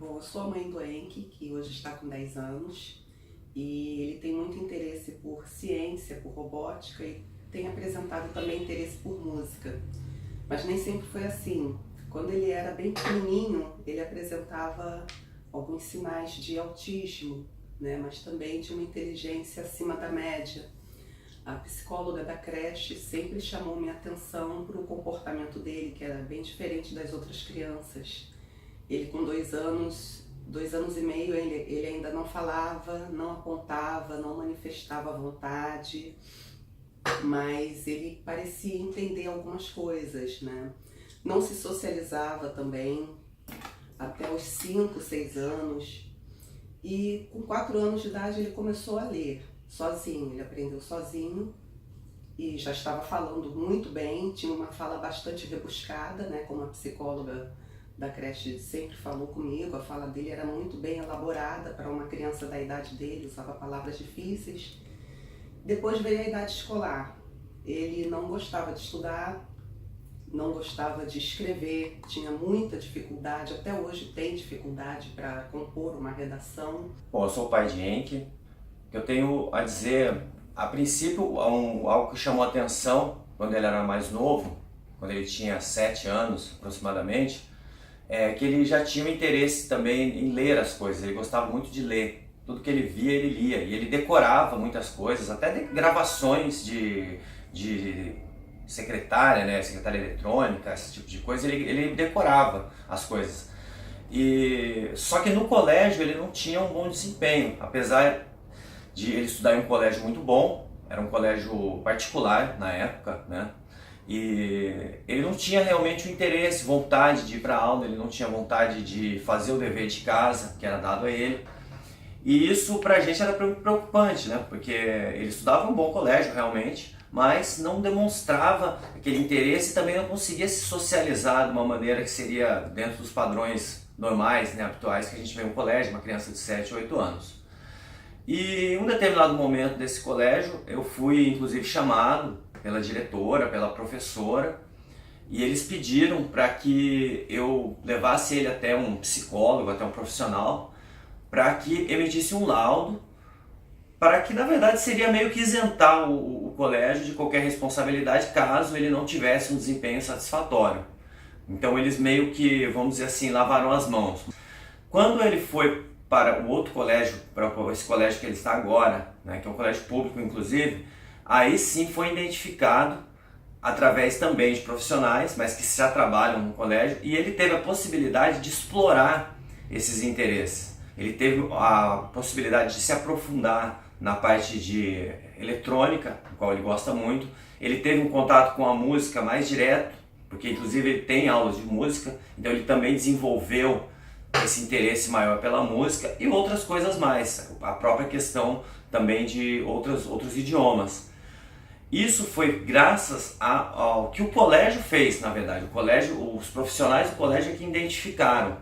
Bom, eu sou a mãe do Henk, que hoje está com 10 anos, e ele tem muito interesse por ciência, por robótica e tem apresentado também interesse por música. Mas nem sempre foi assim. Quando ele era bem pequenininho, ele apresentava alguns sinais de autismo, né? Mas também de uma inteligência acima da média. A psicóloga da creche sempre chamou minha atenção para o comportamento dele, que era bem diferente das outras crianças. Ele com 2 anos e meio, ele ainda não falava, não apontava, não manifestava vontade, mas ele parecia entender algumas coisas, né? Não se socializava também até os 5, 6 anos. E com 4 anos de idade ele começou a ler sozinho, ele aprendeu sozinho e já estava falando muito bem, tinha uma fala bastante rebuscada, né, como a psicóloga da creche sempre falou comigo, a fala dele era muito bem elaborada para uma criança da idade dele, usava palavras difíceis. Depois veio a idade escolar, ele não gostava de estudar, não gostava de escrever, tinha muita dificuldade, até hoje tem dificuldade para compor uma redação. Bom, eu sou o pai de Henk. Eu tenho a dizer, a princípio, algo que chamou a atenção quando ele era mais novo, quando ele tinha 7 anos aproximadamente, é que ele já tinha um interesse também em ler as coisas, ele gostava muito de ler. Tudo que ele via, ele lia, e ele decorava muitas coisas, até de gravações de secretária, né, secretária eletrônica, esse tipo de coisa, ele decorava as coisas. Só que no colégio ele não tinha um bom desempenho, apesar de ele estudar em um colégio muito bom, era um colégio particular na época, né? E ele não tinha realmente o interesse, vontade de ir para aula, ele não tinha vontade de fazer o dever de casa que era dado a ele. E isso pra gente era preocupante, né? Porque ele estudava em um bom colégio realmente, mas não demonstrava aquele interesse e também não conseguia se socializar de uma maneira que seria dentro dos padrões normais, né, habituais que a gente vê em um colégio, uma criança de 7, 8 anos. E em um determinado momento desse colégio, eu fui inclusive chamado pela diretora, pela professora, e eles pediram para que eu levasse ele até um psicólogo, até um profissional, para que emitisse um laudo, para que na verdade seria meio que isentar o colégio de qualquer responsabilidade caso ele não tivesse um desempenho satisfatório. Então eles meio que, vamos dizer assim, lavaram as mãos. Quando ele foi para o outro colégio, para esse colégio que ele está agora, né, que é um colégio público inclusive, aí sim foi identificado através também de profissionais, mas que já trabalham no colégio, e ele teve a possibilidade de explorar esses interesses. Ele teve a possibilidade de se aprofundar na parte de eletrônica, do qual ele gosta muito. Ele teve um contato com a música mais direto, porque inclusive ele tem aulas de música, então ele também desenvolveu esse interesse maior pela música e outras coisas mais, a própria questão também de outros idiomas. Isso foi graças ao que o colégio fez, na verdade. O colégio, os profissionais do colégio é que identificaram.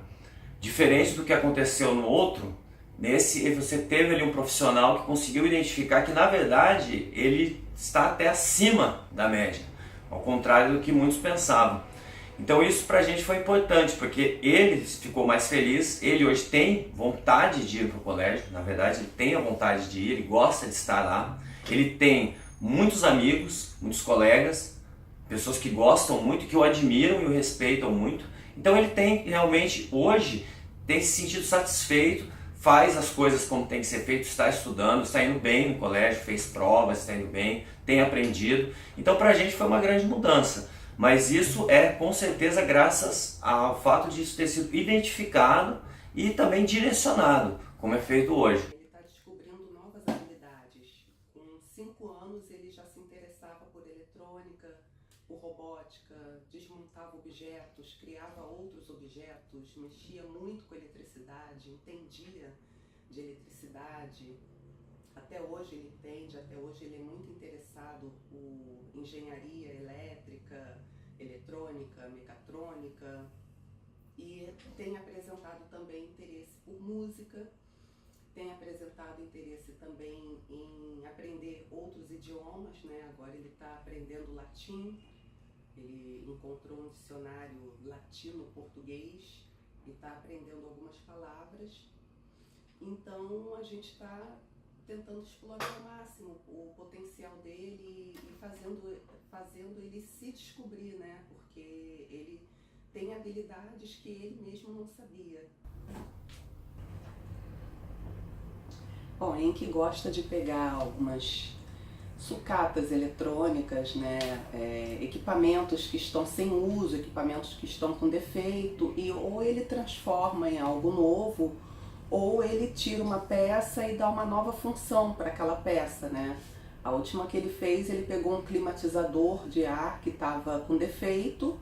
Diferente do que aconteceu no outro, nesse você teve ali um profissional que conseguiu identificar que, na verdade, ele está até acima da média, ao contrário do que muitos pensavam. Então isso pra gente foi importante, porque ele ficou mais feliz, ele hoje tem vontade de ir para o colégio, na verdade ele tem a vontade de ir, ele gosta de estar lá, ele tem muitos amigos, muitos colegas, pessoas que gostam muito, que o admiram e o respeitam muito. Então ele tem realmente, hoje, tem se sentido satisfeito, faz as coisas como tem que ser feito, está estudando, está indo bem no colégio, fez provas, está indo bem, tem aprendido. Então pra gente foi uma grande mudança. Mas isso é com certeza graças ao fato de isso ter sido identificado e também direcionado, como é feito hoje. Ele está descobrindo novas habilidades. Com 5 anos ele já se interessava por eletrônica, por robótica, desmontava objetos, criava outros objetos, mexia muito com eletricidade, entendia de eletricidade. Até hoje ele entende, até hoje ele é muito interessado por engenharia elétrica, eletrônica, mecatrônica e tem apresentado também interesse por música, tem apresentado interesse também em aprender outros idiomas, né? Agora ele está aprendendo latim, ele encontrou um dicionário latino-português e está aprendendo algumas palavras. Então a gente está tentando explorar ao máximo o potencial dele e fazendo ele se descobrir, né? Porque ele tem habilidades que ele mesmo não sabia. Bom, Henk gosta de pegar algumas sucatas eletrônicas, né? Equipamentos que estão sem uso, equipamentos que estão com defeito, e ou ele transforma em algo novo, ou ele tira uma peça e dá uma nova função para aquela peça, né? A última que ele fez, ele pegou um climatizador de ar que estava com defeito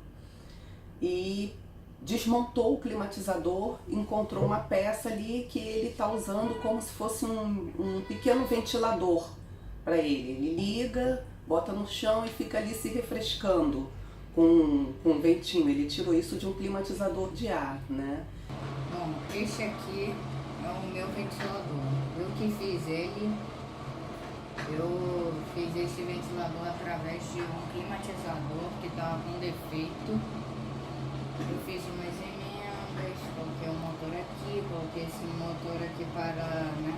e desmontou o climatizador, encontrou uma peça ali que ele está usando como se fosse um pequeno ventilador para ele. Ele liga, bota no chão e fica ali se refrescando com um ventinho. Ele tirou isso de um climatizador de ar, né? Bom, esse aqui é o meu ventilador. Eu que fiz ele. Eu fiz esse ventilador através de um climatizador que estava com defeito. Eu fiz umas emendas, coloquei o motor aqui, coloquei esse motor aqui para, né,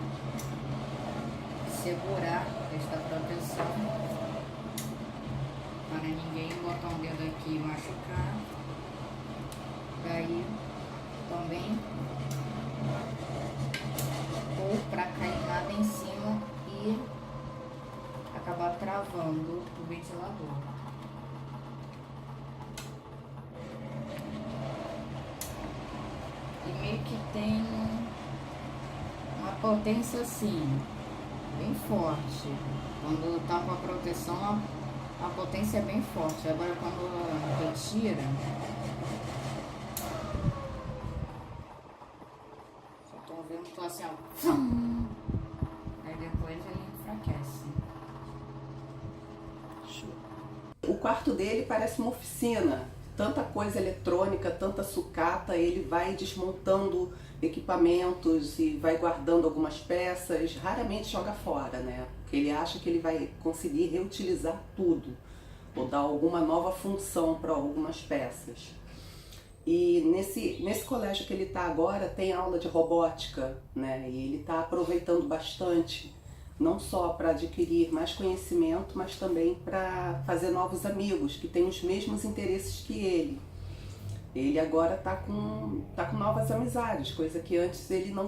segurar esta proteção, para ninguém botar um dedo aqui e machucar. Daí também, ou para cair nada em cima e acabar travando o ventilador. E meio que tem uma potência assim, bem forte. Quando tá com a proteção, a potência é bem forte. Agora quando retira, só tô vendo que assim, ó. Aí depois ele enfraquece. O quarto dele parece uma oficina. Tanta coisa eletrônica, tanta sucata, ele vai desmontando equipamentos e vai guardando algumas peças, raramente joga fora, né? Porque ele acha que ele vai conseguir reutilizar tudo, ou dar alguma nova função para algumas peças. E nesse colégio que ele está agora tem aula de robótica, né? E ele está aproveitando bastante, não só para adquirir mais conhecimento, mas também para fazer novos amigos que têm os mesmos interesses que ele. Ele agora está com novas amizades, coisa que antes ele não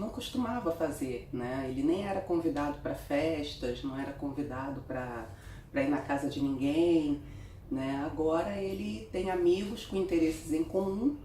costumava fazer, né? Ele nem era convidado para festas, não era convidado para ir na casa de ninguém, né? Agora ele tem amigos com interesses em comum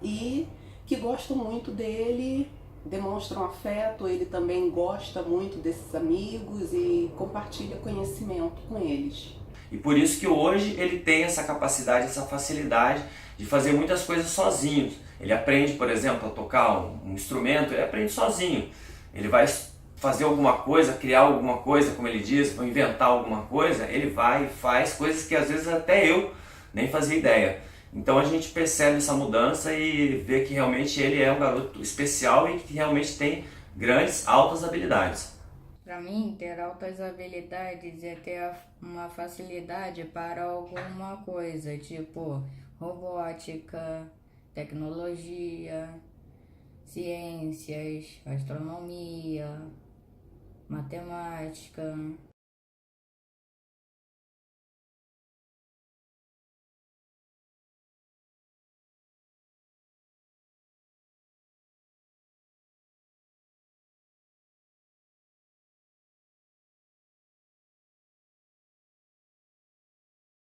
e que gostam muito dele, demonstram afeto. Ele também gosta muito desses amigos e compartilha conhecimento com eles. E por isso que hoje ele tem essa capacidade, essa facilidade de fazer muitas coisas sozinho. Ele aprende, por exemplo, a tocar um instrumento, ele aprende sozinho. Ele vai fazer alguma coisa, criar alguma coisa, como ele diz, ou inventar alguma coisa, ele vai e faz coisas que às vezes até eu nem fazia ideia. Então a gente percebe essa mudança e vê que realmente ele é um garoto especial e que realmente tem grandes, altas habilidades. Para mim, ter altas habilidades é ter uma facilidade para alguma coisa, tipo robótica, tecnologia, ciências, astronomia, matemática.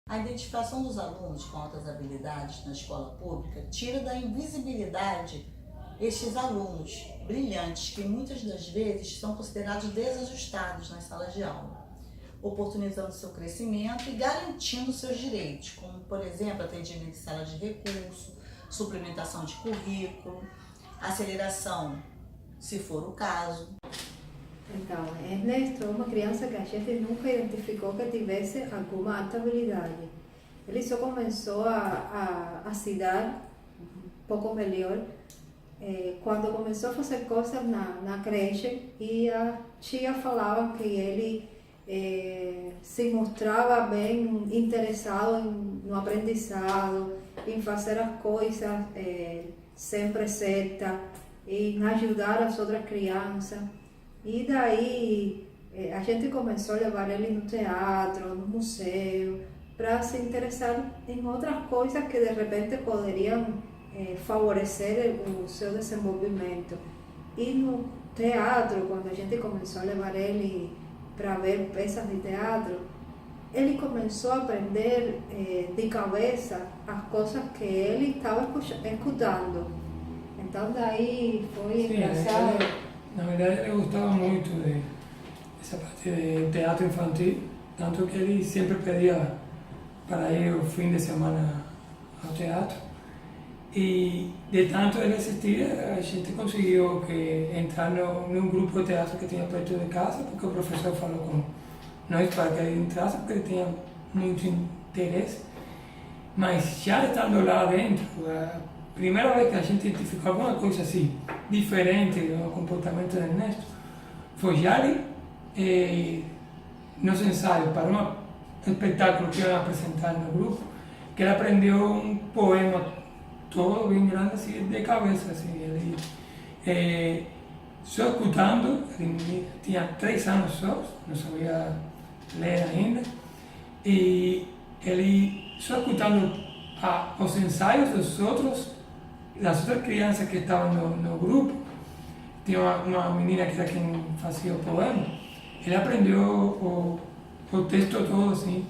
A identificação dos alunos com altas habilidades na escola pública tira da invisibilidade estes alunos brilhantes que muitas das vezes são considerados desajustados nas salas de aula, oportunizando seu crescimento e garantindo seus direitos, como, por exemplo, atendimento em sala de recurso, suplementação de currículo, aceleração, se for o caso. Então, Ernesto é uma criança que a gente nunca identificou que tivesse alguma alta habilidade. Ele só começou a se dar um pouco melhor quando começou a fazer coisas na creche e a tia falava que ele se mostrava bem interessado no aprendizado, em fazer as coisas sem preceita, em ajudar as outras crianças. E daí a gente começou a levar ele no teatro, no museu, para se interessar em outras coisas que de repente poderiam favorecer o seu desenvolvimento. E no teatro, quando a gente começou a levar ele para ver peças de teatro, ele começou a aprender de cabeça as coisas que ele estava escutando. Então daí foi engraçado. Na verdade ele gostava muito dessa parte de teatro infantil, tanto que ele sempre pedia para ir o fim de semana ao teatro. E de tanto ele assistir, a gente conseguiu entrar num grupo de teatro que tinha perto de casa, porque o professor falou com nós para que ele entrasse, porque ele tinha muito interesse. Mas já estando lá dentro, a primeira vez que a gente identificou alguma coisa assim, diferente do comportamento de Ernesto, foi já ali, nos ensaios para um espetáculo que iam apresentar no grupo, que ele aprendeu um poema todo bem grande, assim, de cabeça, assim, ele só escutando, ele tinha 3 anos só, não sabia ler ainda, e ele só escutando os ensaios das outras crianças que estavam no grupo, tinha uma menina que era quem fazia o poema, ele aprendeu o texto todo, assim,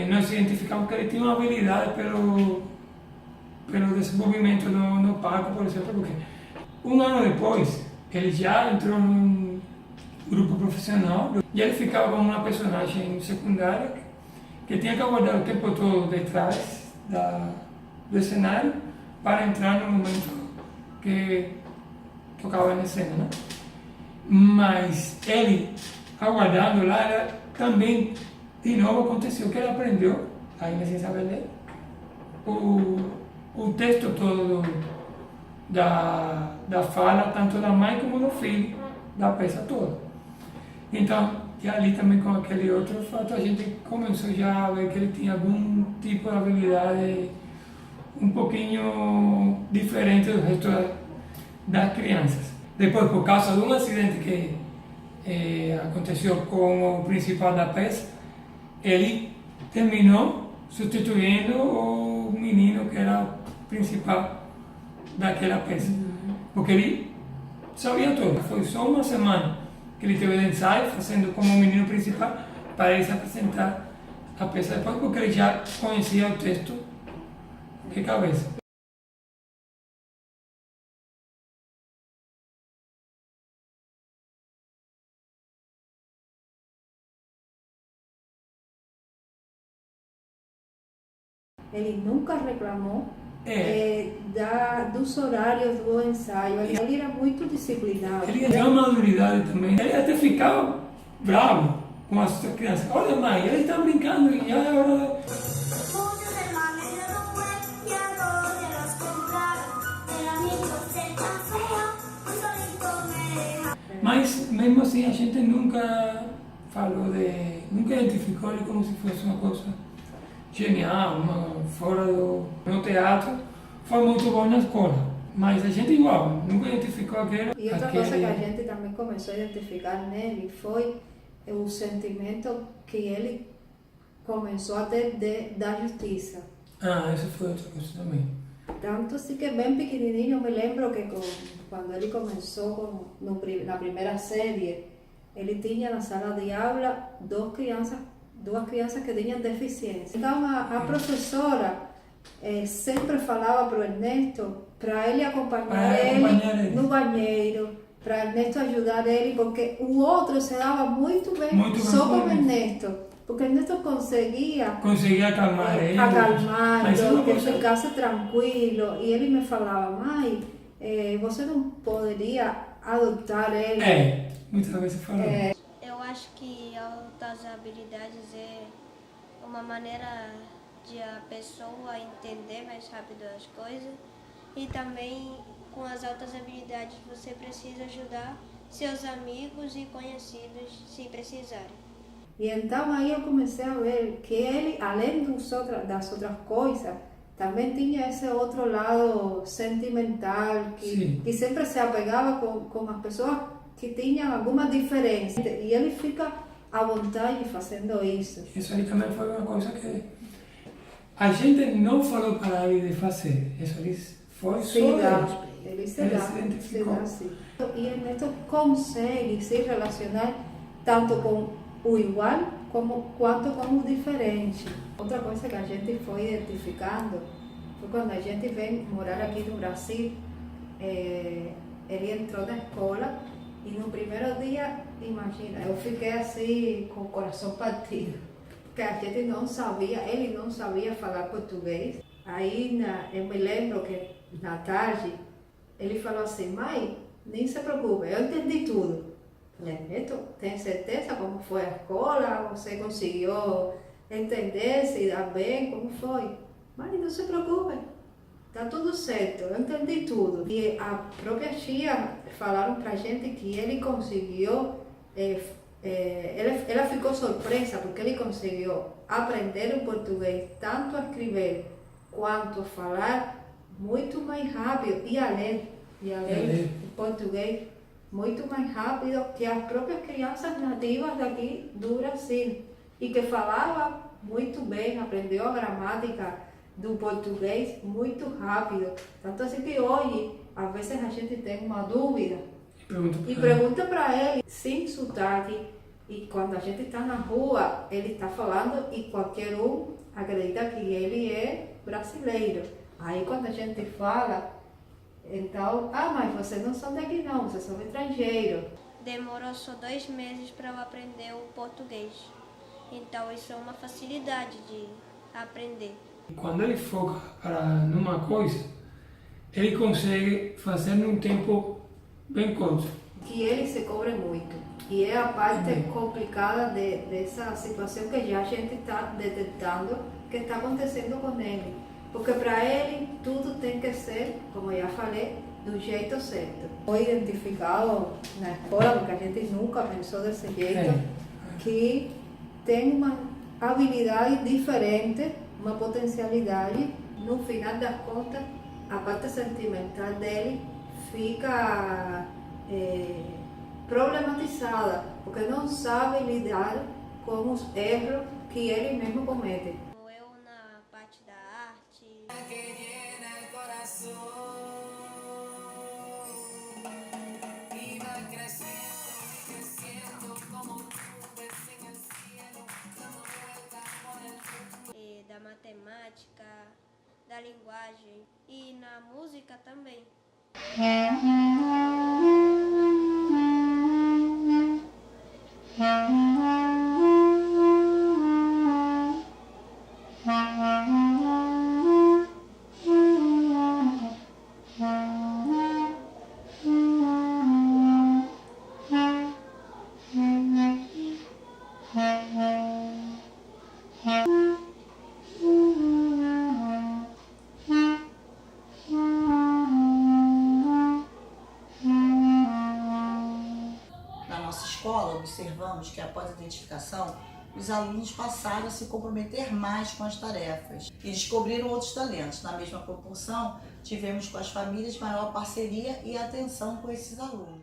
nós identificamos que ele tinha uma habilidade pelo desenvolvimento no palco, por exemplo, porque 1 ano depois ele já entrou num grupo profissional e ele ficava como uma personagem secundária que tinha que aguardar o tempo todo detrás do cenário para entrar no momento que tocava na cena, né? Mas ele, aguardando lá, também, de novo, aconteceu que ele aprendeu, ainda sem saber ler, o texto todo da fala, tanto da mãe como do filho, da peça toda. Então, e ali também com aquele outro fato, a gente começou já a ver que ele tinha algum tipo de habilidade um pouquinho diferente do resto das crianças. Depois, por causa de um acidente que aconteceu com o principal da peça, ele terminou substituindo o menino que era o principal daquela peça. Porque ele sabia tudo. Foi só 1 semana que ele teve de ensaio, fazendo como o menino principal, para ele se apresentar a peça depois, porque ele já conhecia o texto de cabeça. Ele nunca reclamou dos horários do ensaio. Ele era muito disciplinado. Ele tinha uma maduridade também. Ele até ficava bravo com as outras crianças. Olha, mãe, eles estão brincando e já é hora de... Mas mesmo assim a gente nunca nunca identificou ele como se fosse uma coisa genial, fora no teatro. Foi muito bom na escola, mas a gente igual, nunca identificou aquele... E outra coisa que a gente também começou a identificar nele foi o sentimento que ele começou a ter da justiça. Essa foi outra coisa também. Tanto assim que bem pequenininho, eu me lembro que quando ele começou na primeira série, ele tinha na sala de aula duas crianças que tinham deficiência. Então a professora sempre falava para o Ernesto para ele acompanhar ele no banheiro, para Ernesto ajudar ele, porque o outro se dava muito bem só com o Ernesto. Porque Ernesto conseguia acalmar ele, que ele ficasse tranquilo. E ele me falava, mãe, você não poderia adotar ele? Muitas vezes falou. Eu acho que altas habilidades é uma maneira de a pessoa entender mais rápido as coisas. E também com as altas habilidades você precisa ajudar seus amigos e conhecidos se precisarem. E então aí eu comecei a ver que ele, além das outras coisas, também tinha esse outro lado sentimental, que sempre se apegava com as pessoas que tinham alguma diferença. E ele fica à vontade fazendo isso. Isso aí também foi uma coisa que a gente não falou para ele de fazer. Isso ele foi só Ele se dá assim. E Ernesto consegue se relacionar tanto com o igual quanto com o diferente. Outra coisa que a gente foi identificando foi quando a gente veio morar aqui no Brasil, ele entrou na escola e no primeiro dia, imagina, eu fiquei assim com o coração partido, porque a gente não sabia, ele não sabia falar português. Aí eu me lembro que na tarde ele falou assim: mãe, nem se preocupe, eu entendi tudo. Falei: Neto, tem certeza como foi a escola? Você conseguiu entender, se dar bem? Como foi? Mãe, não se preocupe, tá tudo certo, eu entendi tudo. E a própria tia falaram pra gente que ele conseguiu, ela ficou surpresa porque ele conseguiu aprender o português, tanto a escrever quanto a falar, muito mais rápido, e a ler o português muito mais rápido que as próprias crianças nativas daqui do Brasil, e que falava muito bem, aprendeu a gramática do português muito rápido. Tanto assim que hoje, às vezes a gente tem uma dúvida e pergunta para ele sem sotaque, e quando a gente está na rua, ele está falando e qualquer um acredita que ele é brasileiro. Aí quando a gente fala, então, mas vocês não são daqui não, vocês são estrangeiros. Demorou só 2 meses para eu aprender o português. Então isso é uma facilidade de aprender. Quando ele foca para numa coisa, ele consegue fazer num tempo bem curto. Que ele se cobre muito. E é a parte complicada dessa situação que já a gente está detectando que está acontecendo com ele. Porque para ele tudo tem que ser, como eu já falei, do jeito certo. Foi identificado na escola, porque a gente nunca pensou desse jeito, que tem uma habilidade diferente, uma potencialidade. No final das contas, a parte sentimental dele fica problematizada, porque não sabe lidar com os erros que ele mesmo comete. Eu na parte da arte. Da matemática, da linguagem e na música também. Observamos que após a identificação, os alunos passaram a se comprometer mais com as tarefas e descobriram outros talentos. Na mesma proporção, tivemos com as famílias maior parceria e atenção com esses alunos.